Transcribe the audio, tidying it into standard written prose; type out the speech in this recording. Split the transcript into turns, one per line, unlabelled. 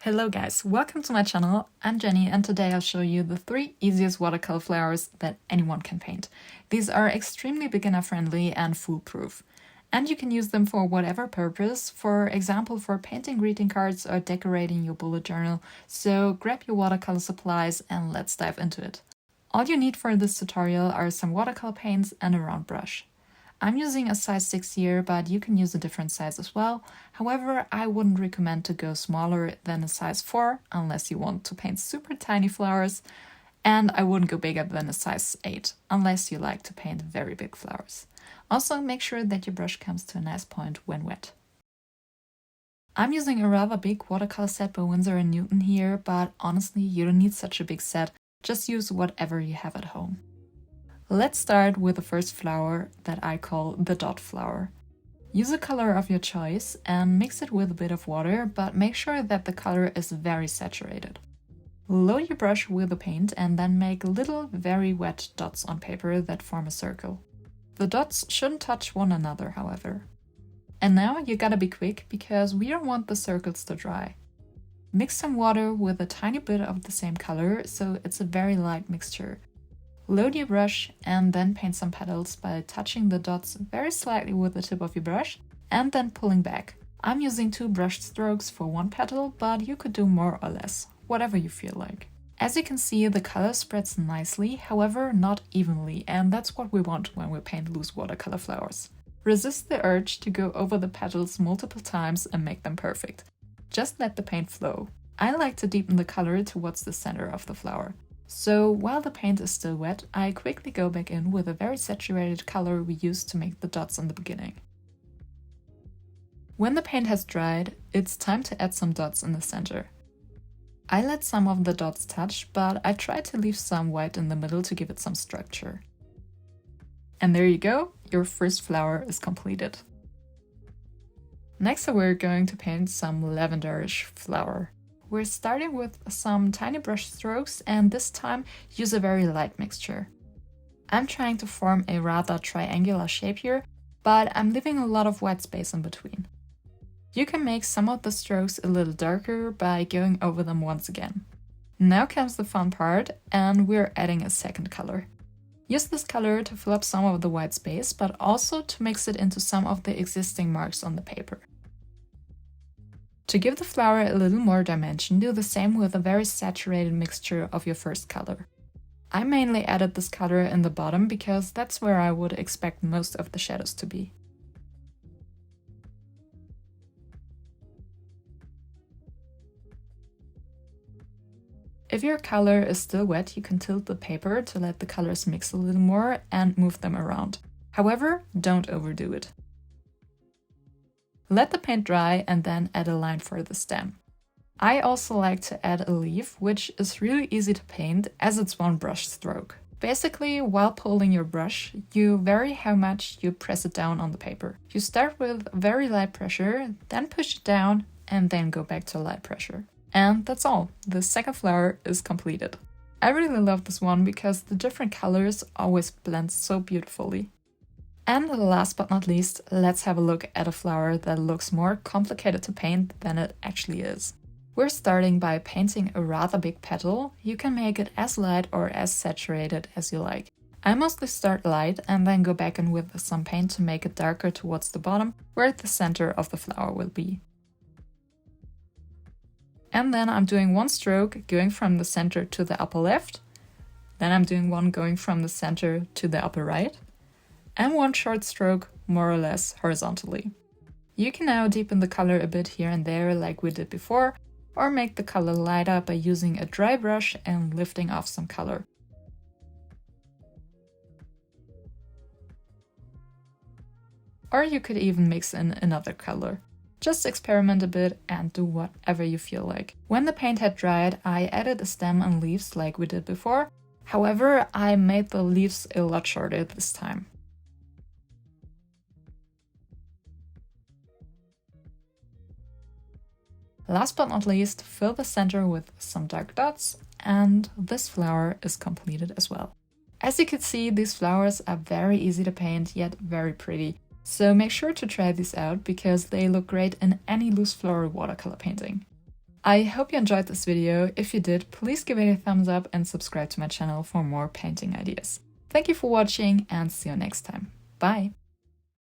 Hello guys, welcome to my channel. I'm Jenny and today I'll show you the 3 easiest watercolor flowers that anyone can paint. These are extremely beginner friendly and foolproof. And you can use them for whatever purpose, for example for painting greeting cards or decorating your bullet journal. So grab your watercolor supplies and let's dive into it. All you need for this tutorial are some watercolor paints and a round brush. I'm using a size 6 here, but you can use a different size as well. However, I wouldn't recommend to go smaller than a size 4 unless you want to paint super tiny flowers, and I wouldn't go bigger than a size 8 unless you like to paint very big flowers. Also, make sure that your brush comes to a nice point when wet. I'm using a rather big watercolor set by Winsor Newton here, but honestly, you don't need such a big set. Just use whatever you have at home. Let's start with the first flower that I call the dot flower. Use a color of your choice and mix it with a bit of water, but make sure that the color is very saturated. Load your brush with the paint and then make little, very wet dots on paper that form a circle. The dots shouldn't touch one another, however. And now you gotta be quick because we don't want the circles to dry. Mix some water with a tiny bit of the same color so it's a very light mixture. Load your brush and then paint some petals by touching the dots very slightly with the tip of your brush and then pulling back. I'm using 2 brush strokes for one petal, but you could do more or less, whatever you feel like. As you can see, the color spreads nicely, however not evenly, and that's what we want when we paint loose watercolor flowers. Resist the urge to go over the petals multiple times and make them perfect. Just let the paint flow. I like to deepen the color towards the center of the flower. So while the paint is still wet, I quickly go back in with a very saturated color we used to make the dots in the beginning. When the paint has dried, it's time to add some dots in the center. I let some of the dots touch, but I try to leave some white in the middle to give it some structure. And there you go, your first flower is completed. Next we're going to paint some lavenderish flower. We're starting with some tiny brush strokes and this time use a very light mixture. I'm trying to form a rather triangular shape here, but I'm leaving a lot of white space in between. You can make some of the strokes a little darker by going over them once again. Now comes the fun part and we're adding a second color. Use this color to fill up some of the white space, but also to mix it into some of the existing marks on the paper. To give the flower a little more dimension, do the same with a very saturated mixture of your first color. I mainly added this color in the bottom because that's where I would expect most of the shadows to be. If your color is still wet, you can tilt the paper to let the colors mix a little more and move them around. However, don't overdo it. Let the paint dry and then add a line for the stem. I also like to add a leaf, which is really easy to paint as it's one brush stroke. Basically, while pulling your brush, you vary how much you press it down on the paper. You start with very light pressure, then push it down and then go back to light pressure. And that's all. The second flower is completed. I really love this one because the different colors always blend so beautifully. And last but not least, let's have a look at a flower that looks more complicated to paint than it actually is. We're starting by painting a rather big petal. You can make it as light or as saturated as you like. I mostly start light and then go back in with some paint to make it darker towards the bottom, where the center of the flower will be. And then I'm doing one stroke going from the center to the upper left. Then I'm doing one going from the center to the upper right. And one short stroke more or less horizontally. You can now deepen the color a bit here and there like we did before, or make the color lighter by using a dry brush and lifting off some color. Or you could even mix in another color. Just experiment a bit and do whatever you feel like. When the paint had dried, I added a stem and leaves like we did before. However, I made the leaves a lot shorter this time. Last but not least, fill the center with some dark dots, and this flower is completed as well. As you can see, these flowers are very easy to paint, yet very pretty. So make sure to try these out because they look great in any loose floral watercolor painting. I hope you enjoyed this video. If you did, please give it a thumbs up and subscribe to my channel for more painting ideas. Thank you for watching and see you next time. Bye!